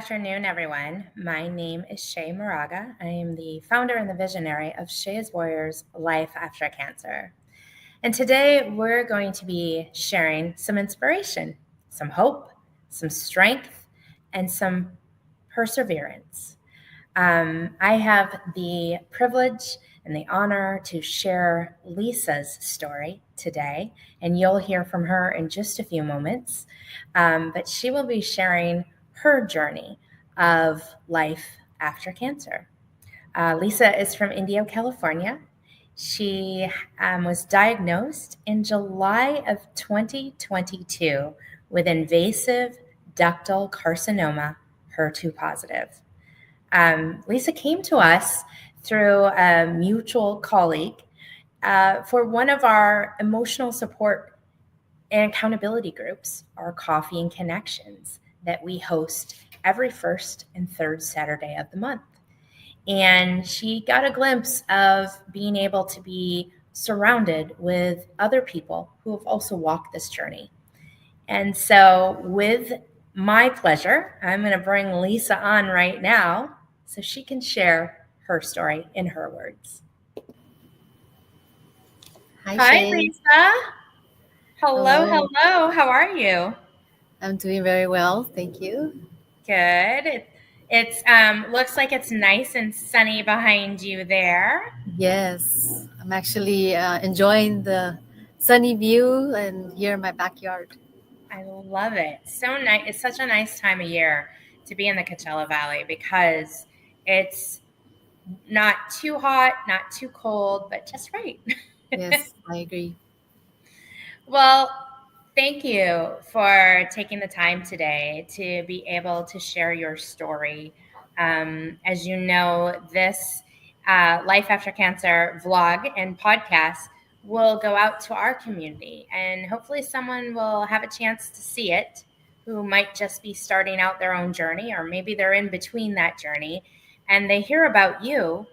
afternoon, everyone. My name is Shay Moraga. I am the founder and the visionary of Shay's Warriors Life After Cancer. And today we're going to be sharing some inspiration, some hope, some strength, and some perseverance. I have the privilege and the honor to share Lisa's story today, and you'll hear from her in just a few moments. But she will be sharing her journey of life after cancer. Lisa is from Indio, California. She was diagnosed in July of 2022 with invasive ductal carcinoma, HER2 positive. Lisa came to us through a mutual colleague for one of our emotional support and accountability groups, our Coffee and Connections, that we host every first and third Saturday of the month. And she got a glimpse of being able to be surrounded with other people who have also walked this journey. And so, with my pleasure, I'm going to bring Lisa on right now so she can share her story in her words. Hi, Hi, Shay. Lisa. Hello, Hello. hello. How are you? I'm doing very well. Thank you. Good. It's looks like it's nice and sunny behind you there. Yes, I'm actually enjoying the sunny view and here in my backyard. I love it. So nice. It's such a nice time of year to be in the Coachella Valley because it's not too hot, not too cold, but just right. Yes, I agree. Well, thank you for taking the time today to be able to share your story. As you know, this Life After Cancer vlog and podcast will go out to our community, and hopefully, someone will have a chance to see it who might just be starting out their own journey, or maybe they're in between that journey and they hear about you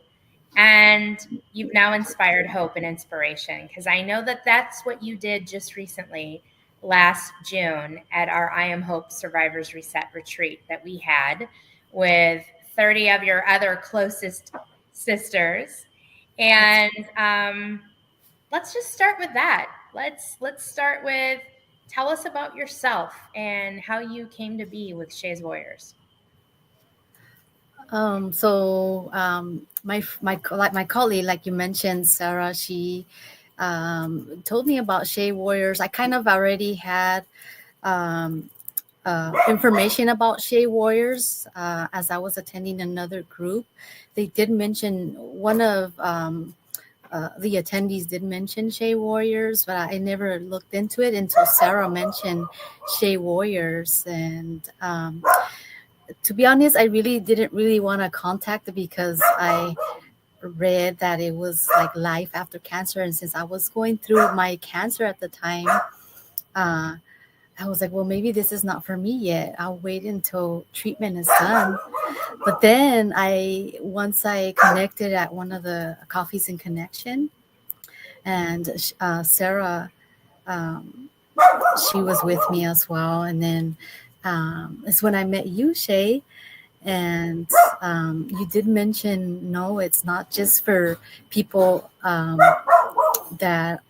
and you've now inspired hope and inspiration, because I know that that's what you did just recently last June at our I Am Hope Survivors Reset retreat that we had with 30 of your other closest sisters. And let's just start with that. Let's start with, tell us about yourself and how you came to be with Shay's Warriors. My colleague, like you mentioned, Sarah, she told me about Shea Warriors. I kind of already had um, information about Shea Warriors as I was attending another group. They did mention one of the attendees did mention Shea Warriors, but I never looked into it until Sarah mentioned Shea Warriors. And to be honest, I really didn't really want to contact it because I read that it was like life after cancer. And since I was going through my cancer at the time, uh, I was like, well, maybe this is not for me yet. I'll wait until treatment is done. But then once I connected at one of the Coffees in Connection, and Sarah, um, she was with me as well. And then it's when I met you, Shay. And you did mention, no, it's not just for people that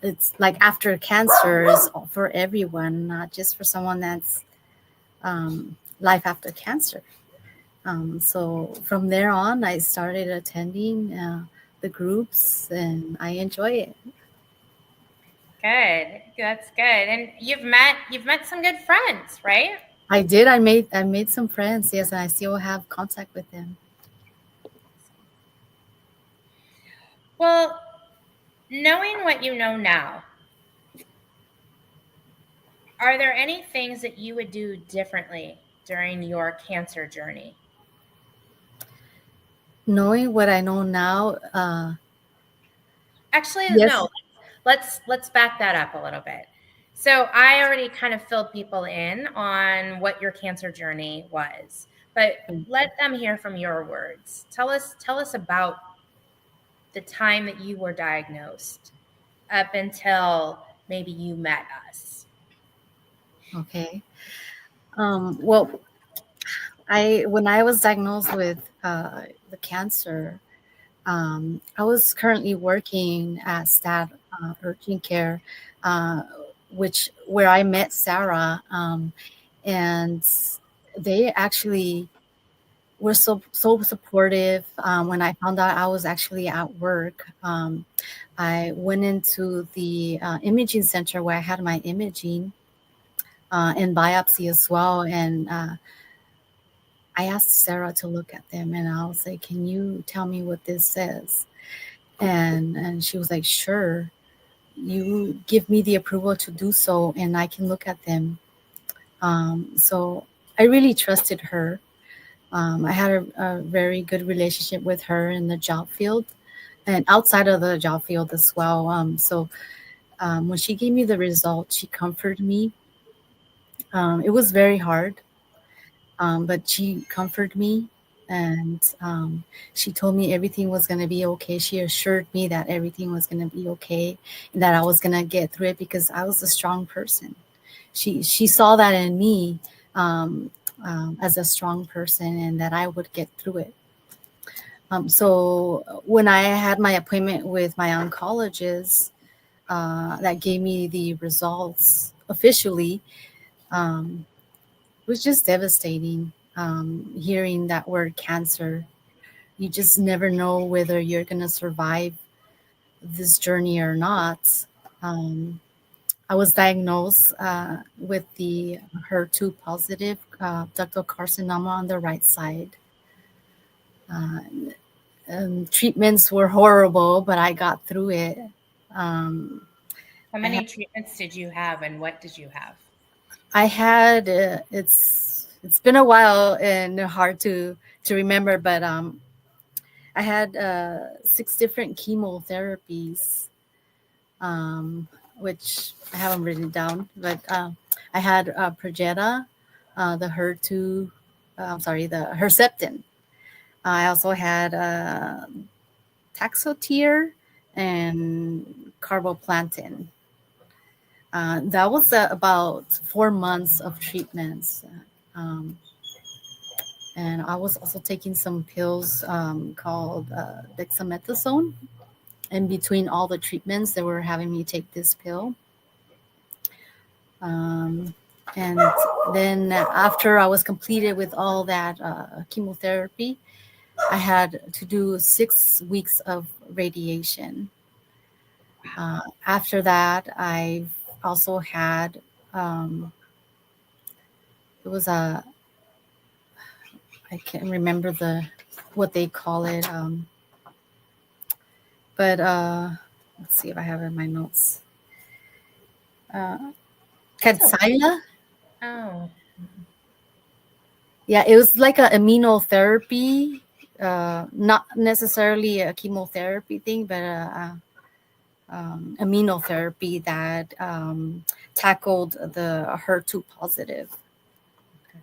it's like after cancer is for everyone, not just for someone that's life after cancer. So from there on, I started attending the groups, and I enjoy it. Good. That's good. And you've met some good friends, right? I did. I made some friends. Yes, and I still have contact with them. Well, knowing what you know now, are there any things that you would do differently during your cancer journey? Knowing what I know now, Actually, yes. no. Let's back that up a little bit. So I already kind of filled people in on what your cancer journey was, but let them hear from your words. Tell us about the time that you were diagnosed up until maybe you met us. Okay. Well, I when I was diagnosed with the cancer, I was currently working at Stat Urgent Care, uh, which where I met Sarah, and they actually were so supportive. When I found out I was actually at work, I went into the imaging center where I had my imaging and biopsy as well, and I asked Sarah to look at them, and I was like, "Can you tell me what this says?" And she was like, "Sure, you give me the approval to do so, and I can look at them." So I really trusted her. I had a very good relationship with her in the job field and outside of the job field as well. When she gave me the results, she comforted me. It was very hard, but she comforted me, and she told me everything was going to be okay. She assured me that everything was going to be okay and that I was going to get through it because I was a strong person. She saw that in me, um, as a strong person, and that I would get through it. So when I had my appointment with my oncologist, that gave me the results officially, um, it was just devastating. Hearing that word cancer, you just never know whether you're going to survive this journey or not. Um, I was diagnosed with the HER2 positive ductal carcinoma on the right side. Uh, Treatments were horrible, but I got through it. Um, How I had, many treatments did you have, and what did you have? it's been a while and hard to remember, but I had 6 different chemotherapies, um, which I haven't written down, but I had Progetta, the HER2, the Herceptin. I also had Taxotere and Carboplantin. That was about 4 months of treatments. Um, and I was also taking some pills called dexamethasone. In between all the treatments, they were having me take this pill. Um, and then after I was completed with all that chemotherapy, I had to do 6 weeks of radiation. After that, I also had it was a I can't remember the what they call it, but let's see if I have it in my notes. Uh, That's okay. Kadcyla. Oh, Yeah, it was like a immunotherapy, not necessarily a chemotherapy thing, but immunotherapy that tackled the HER2 positive. okay.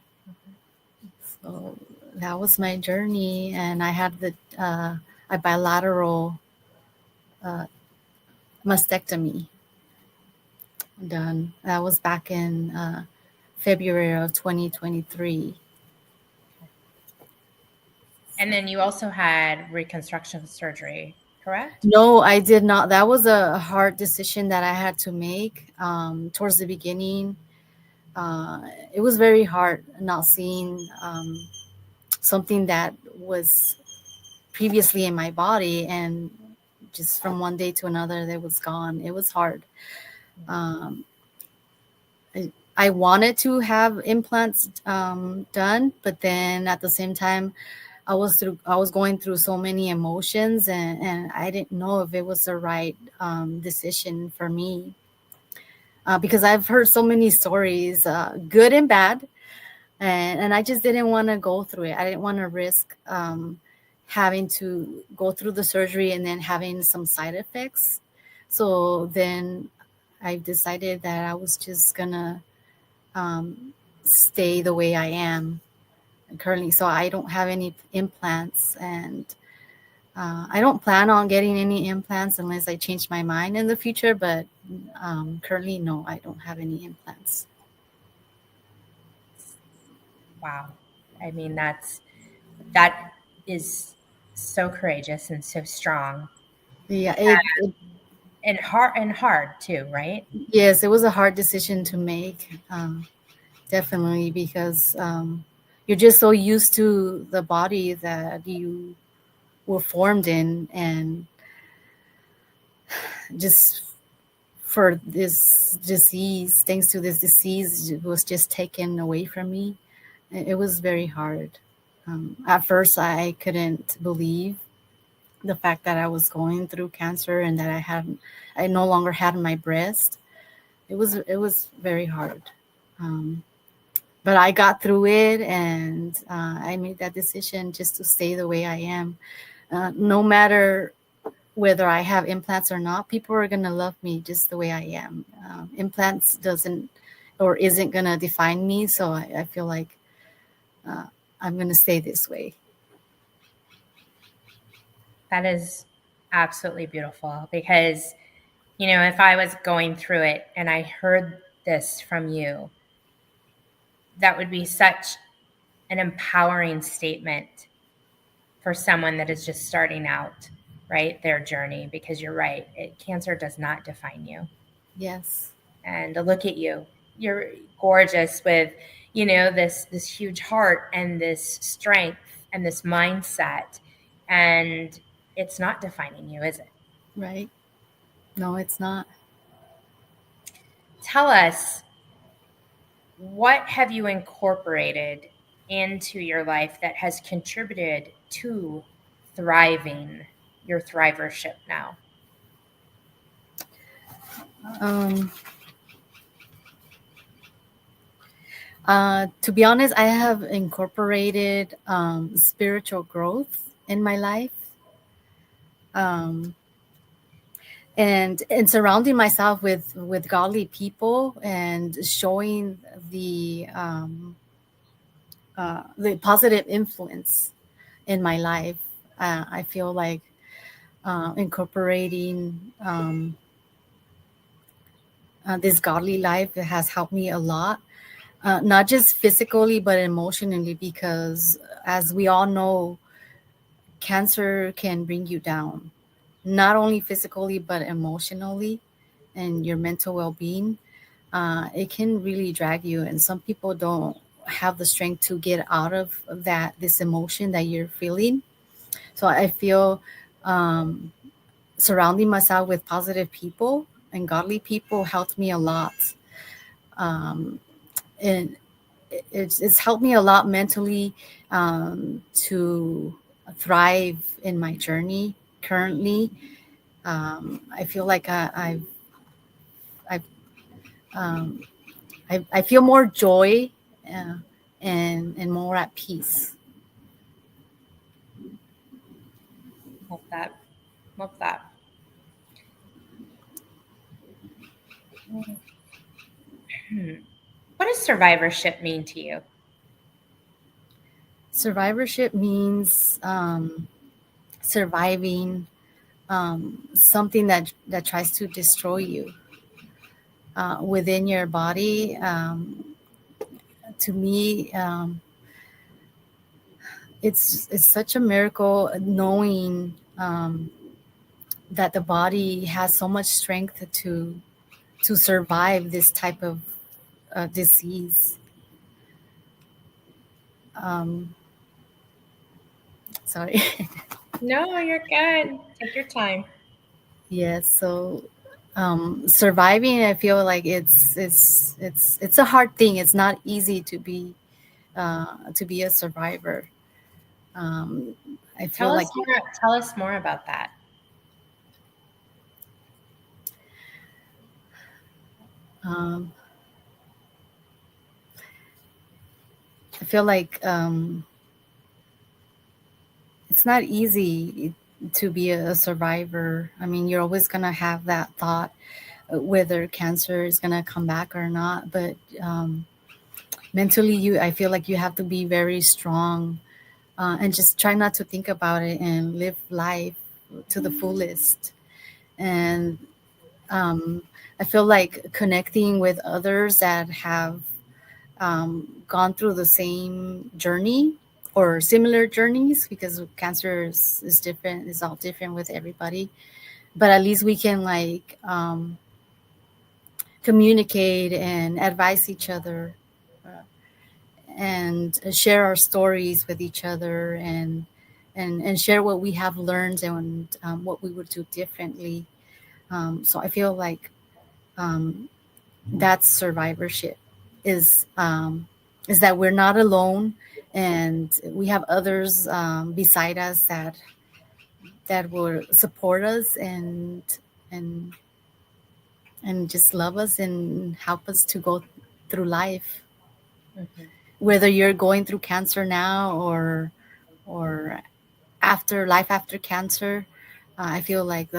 So that was my journey, and I had a bilateral uh, mastectomy done. That was back in February of 2023. And then you also had reconstruction surgery, correct? No, I did not. That was a hard decision that I had to make towards the beginning. Uh, it was very hard not seeing something that was previously in my body and just from one day to another, it was gone. It was hard. Um, I wanted to have implants done, but then at the same time, I was going through so many emotions, and I didn't know if it was the right decision for me, because I've heard so many stories, good and bad, and I just didn't want to go through it. I didn't want to risk having to go through the surgery and then having some side effects. So then I decided that I was just gonna um, stay the way I am currently. So I don't have any implants, and I don't plan on getting any implants unless I change my mind in the future. But currently, no, I don't have any implants. Wow. I mean, that is so courageous and so strong Yeah, it and hard too, right? yes, it was a hard decision to make. Definitely, because you're just so used to the body that you were formed in, and just for this disease, thanks to this disease, it was just taken away from me. It was very hard. At first, I couldn't believe the fact that I was going through cancer and that I no longer had my breast. It was very hard. Um, but I got through it, and I made that decision just to stay the way I am. No matter whether I have implants or not, people are gonna love me just the way I am. Implants doesn't or isn't gonna define me, so I feel like uh, I'm gonna stay this way. That is absolutely beautiful because, if I was going through it and I heard this from you, that would be such an empowering statement for someone that is just starting out, right? Their journey, because you're right, cancer does not define you. Yes, And look at you. You're gorgeous with, this huge heart and this strength and this mindset. And it's not defining you, is it? right. No, it's not. Tell us, what have you incorporated into your life that has contributed to thriving, your thrivership now? Um, to be honest, I have incorporated spiritual growth in my life, um, and surrounding myself with godly people and showing the positive influence in my life. I feel like incorporating this godly life has helped me a lot, not just physically but emotionally, because as we all know, cancer can bring you down, not only physically but emotionally, and your mental well-being. It can really drag you, and some people don't have the strength to get out of that this emotion that you're feeling. So I feel um, surrounding myself with positive people and godly people helped me a lot. And it's helped me a lot mentally, to thrive in my journey currently. I feel like I've um, I feel more joy, uh, and more at peace. Love that. Love that. Hmm. What does survivorship mean to you? Survivorship means surviving something that tries to destroy you within your body. To me, it's such a miracle knowing that the body has so much strength to survive this type of disease. Um, sorry. No, you're good. Take your time. Yes. So surviving, I feel like it's a hard thing. It's not easy to be a survivor. Um, I feel like Tell us more about that. um, I feel like it's not easy to be a survivor. I mean, you're always gonna have that thought whether cancer is gonna come back or not. But mentally, I feel like you have to be very strong, and just try not to think about it and live life to the fullest. And I feel like connecting with others that have gone through the same journey or similar journeys, because cancer is different, is all different with everybody. But at least we can like communicate and advise each other, uh, and share our stories with each other, and share what we have learned, and what we would do differently. So I feel like um, that's survivorship, is is that we're not alone, and we have others beside us that will support us, and and just love us and help us to go through life, Mhm. whether you're going through cancer now, or after life after cancer. I feel like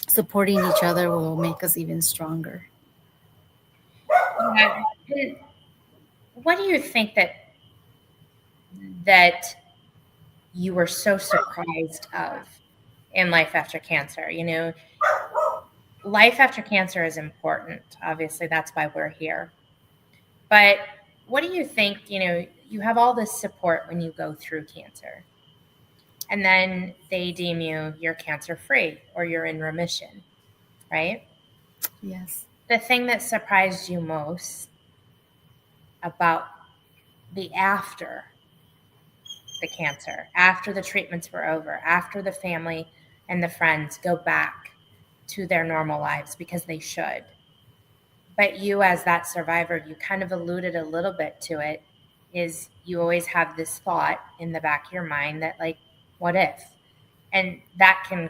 supporting each other will make us even stronger. Yeah. And what do you think that you were so surprised of in life after cancer? Life after cancer is important. Obviously, that's why we're here. But what do you think? You have all this support when you go through cancer, and then they deem you're cancer free or you're in remission, right? Yes. The thing that surprised you most about the after the cancer, after the treatments were over, after the family and the friends go back to their normal lives because they should. But you, as that survivor, you kind of alluded a little bit to it, is you always have this thought in the back of your mind that, like, what if? And that can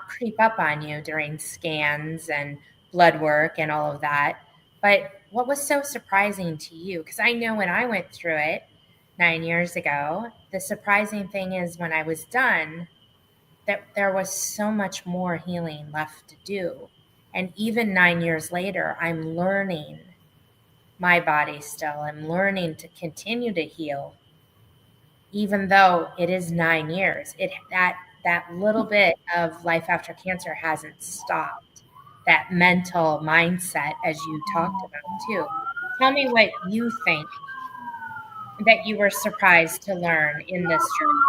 creep up on you during scans and blood work and all of that. But what was so surprising to you? Because I know when I went through it 9 years ago, the surprising thing is when I was done, that there was so much more healing left to do. And even 9 years later, I'm learning my body still. I'm learning to continue to heal, even though it is 9 years. That little bit of life after cancer hasn't stopped. That mental mindset, as you talked about too. Tell me what you think that you were surprised to learn in this journey.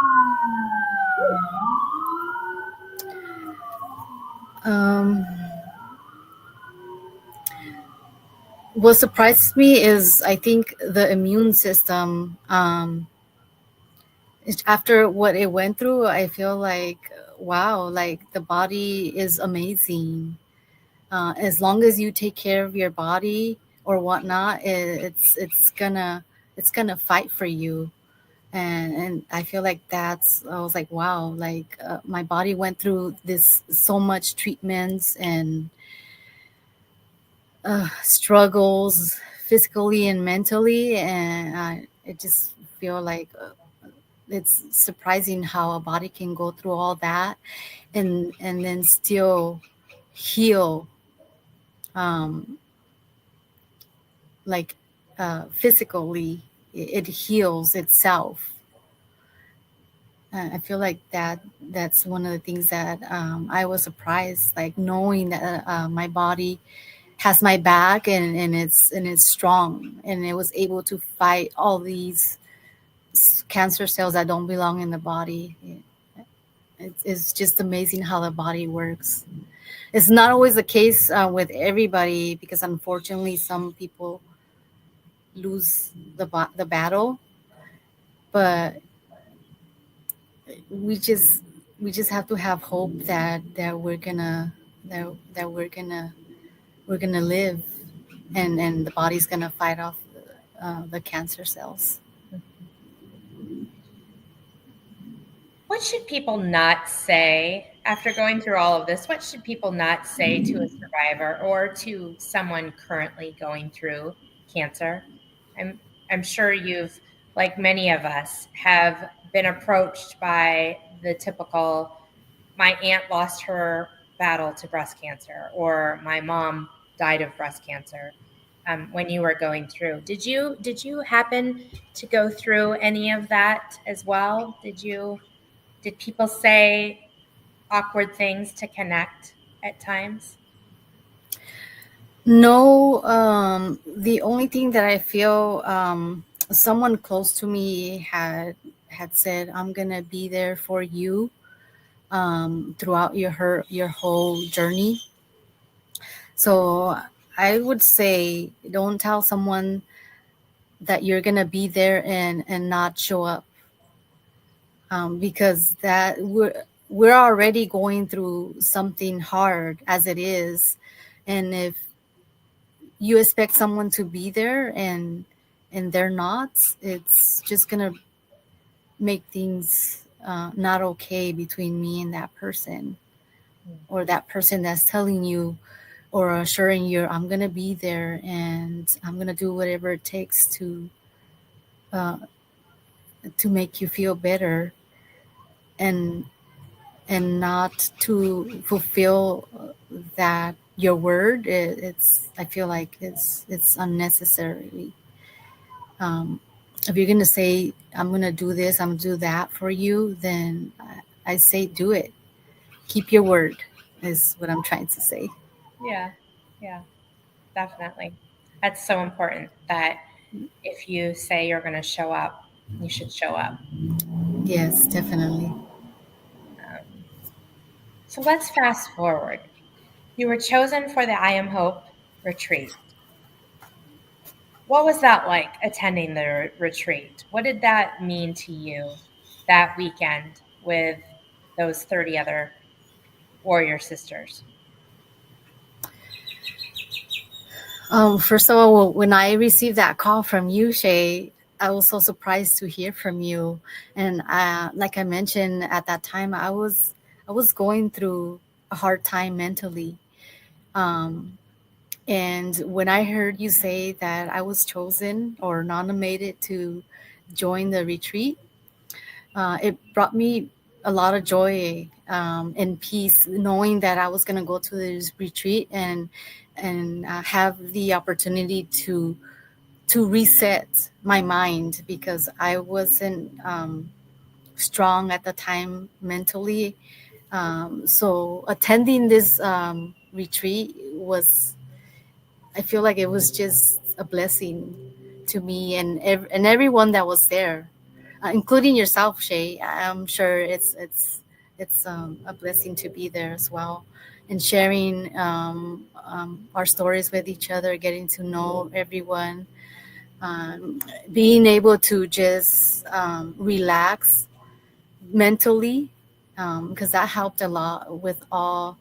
Um, what surprised me is, I think, the immune system. After what it went through, I feel like, wow, like the body is amazing. As long as you take care of your body or whatnot, it's gonna fight for you. And I feel like I was like, wow, like my body went through this so much treatments and struggles physically and mentally, and I just feel like it's surprising how a body can go through all that, and then still heal, um, like physically. It heals itself. I feel like that's one of the things that I was surprised, like knowing that my body has my back, and it's strong, and it was able to fight all these cancer cells that don't belong in the body. It's just amazing how the body works. It's not always the case with everybody, because unfortunately some people lose the battle, but we just we just have to have hope that we're gonna live, and the body's gonna fight off the cancer cells. What should people not say after going through all of this? What should people not say to a survivor or to someone currently going through cancer? I'm I'm sure you've, like many of us, have been approached by the typical, my aunt lost her battle to breast cancer, or my mom died of breast cancer. When you were going through, did you happen to go through any of that as well? Did people say awkward things to connect at times? No, the only thing that I feel, someone close to me had said, "I'm gonna be there for you throughout your whole journey." So I would say, don't tell someone that you're gonna be there and not show up, because that we're already going through something hard as it is, and if you expect someone to be there and they're not, it's just gonna make things not okay between me and that person, or that person that's telling you or assuring you, I'm gonna be there and I'm gonna do whatever it takes uh, to make you feel better, and not to fulfill that your word. It's, I feel like it's unnecessarily. um, if you're gonna say, I'm gonna do this, I'm gonna do that for you, then I say do it. Keep your word is what I'm trying to say. Yeah, yeah, definitely. That's so important that if you say you're going to show up, you should show up. Yes, definitely. Um, so let's fast forward. You were chosen for the I Am Hope retreat. What was that like attending the retreat? What did that mean to you that weekend with those 30 other warrior sisters? First of all, when I received that call from you, Shay, I was so surprised to hear from you. And like I mentioned at that time, I was going through a hard time mentally. Um, and when I heard you say that I was chosen or nominated to join the retreat, it brought me a lot of joy and peace, knowing that I was going to go to this retreat and have the opportunity to reset my mind, because I wasn't strong at the time mentally. So attending this retreat was, I feel like it was just a blessing to me and and everyone that was there, including yourself, Shay. I'm sure it's a blessing to be there as well, and sharing our stories with each other, getting to know everyone, um, being able to just relax mentally, because that helped a lot with all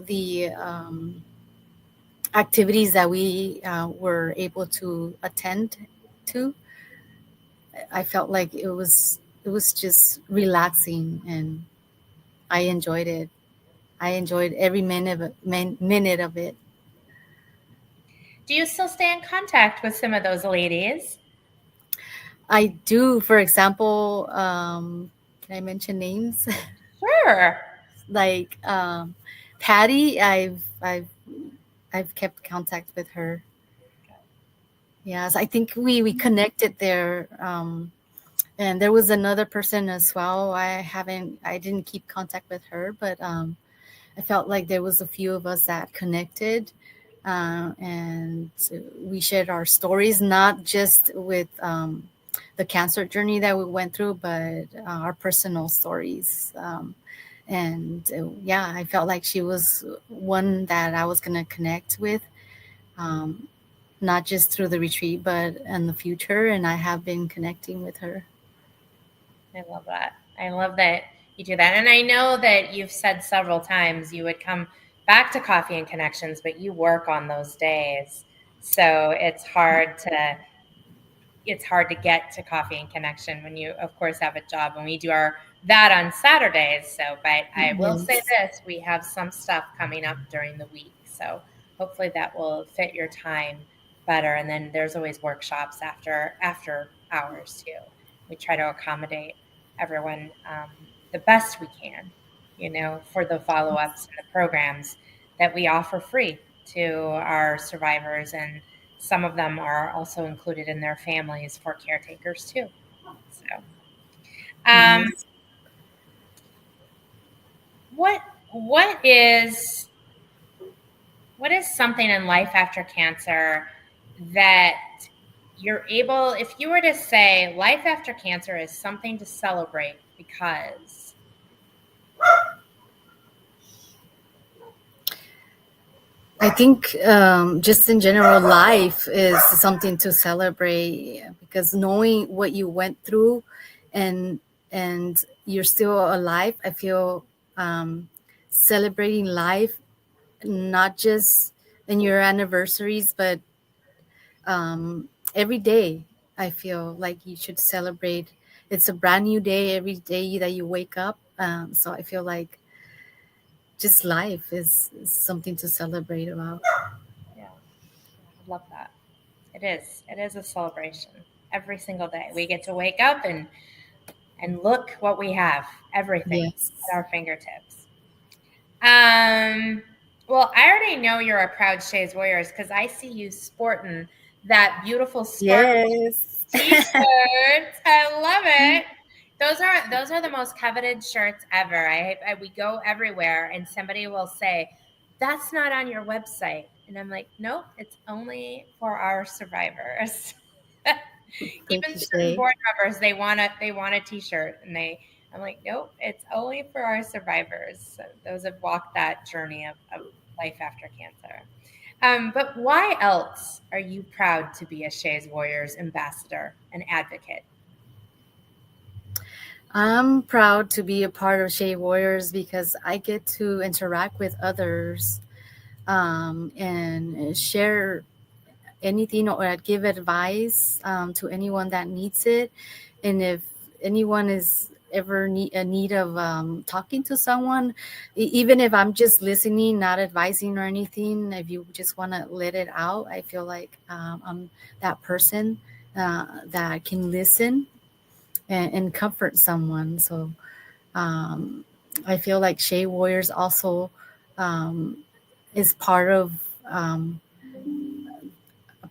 the activities that we were able to attend to. I felt like it was just relaxing, and I enjoyed it. I enjoyed every minute of it. Do you still stay in contact with some of those ladies? I do. For example, can I mention names? Sure. Like Patty, I've kept contact with her. Yes, I think we connected there. And there was another person as well. I didn't keep contact with her, but I felt like there was a few of us that connected, and we shared our stories, not just with the cancer journey that we went through, but our personal stories. And yeah, I felt like she was one that I was going to connect with, um, not just through the retreat, but in the future. And I have been connecting with her. I love that. I love that you do that. And I know that you've said several times you would come back to Coffee and Connections, but you work on those days. So it's hard to get to Coffee and Connection when you of course have a job, and we do our that on Saturdays. So but I will say Yes. this, we have some stuff coming up during the week. So hopefully that will fit your time better. And then there's always workshops after hours too. We try to accommodate everyone the best we can, for the follow-ups and the programs that we offer free to our survivors, and some of them are also included in their families for caretakers too. So, um, Yes. what what is what is something in life after cancer that you're able, if you were to say life after cancer is something to celebrate because? I think just in general, life is something to celebrate because knowing what you went through, and you're still alive. I feel celebrating life, not just in your anniversaries, but every day. I feel like you should celebrate. It's a brand new day every day that you wake up. So I feel like just life is something to celebrate about. Yeah, I love that. It is. It is a celebration every single day. We get to wake up and look what we have. Everything Yes. at our fingertips. Um, well, I already know you're a proud Shays Warriors because I see you sporting that beautiful sparkle Yes. T-shirts. I love it. Those are the most coveted shirts ever. We go everywhere and somebody will say, "That's not on your website." And I'm like, "Nope, it's only for our survivors." Thank Even you, certain Shay. board members, they want a T-shirt, and I'm like, "Nope, it's only for our survivors." So those have walked that journey of life after cancer. But why else are you proud to be a Shays Warriors ambassador and advocate? I'm proud to be a part of Shea Warriors because I get to interact with others, and share anything or give advice to anyone that needs it. And if anyone is ever a need of talking to someone, even if I'm just listening, not advising or anything, if you just want to let it out, I feel like I'm that person that can listen and comfort someone. So um, I feel like Shea Warriors also um, is um,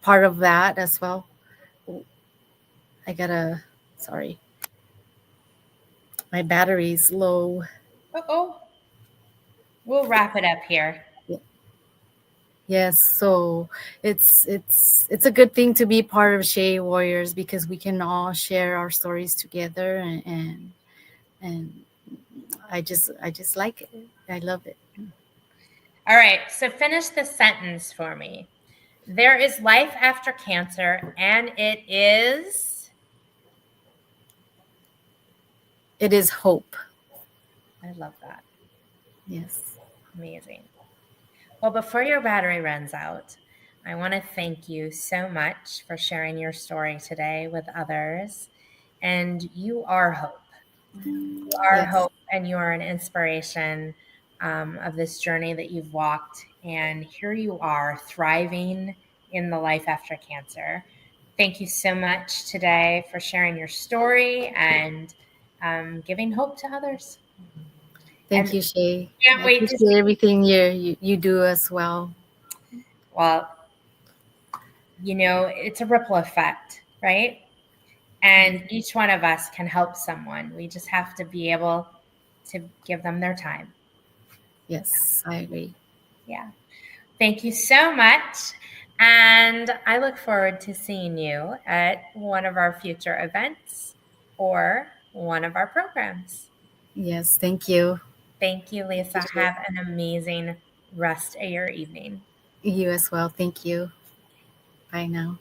part of that as well. I gotta, sorry, my battery's low. Oh, we'll wrap it up here. Yes, so it's a good thing to be part of Shea Warriors because we can all share our stories together, and I just like it. I love it. All right, so finish the sentence for me. There is life after cancer, and it is. It is hope. I love that. Yes. Amazing. Well, before your battery runs out, I want to thank you so much for sharing your story today with others. And you are hope. You are Yes. hope, and you are an inspiration of this journey that you've walked. And here you are, thriving in the life after cancer. Thank you so much today for sharing your story and giving hope to others. Thank And you, Shay. can't I wait to appreciate see. everything you do as well. Well, it's a ripple effect, right? And each one of us can help someone. We just have to be able to give them their time. Yes, I agree. Yeah. Thank you so much. And I look forward to seeing you at one of our future events or one of our programs. Yes, thank you. Thank you, Lisa. Appreciate Have an amazing rest of your evening. you as well. Thank you. Bye now.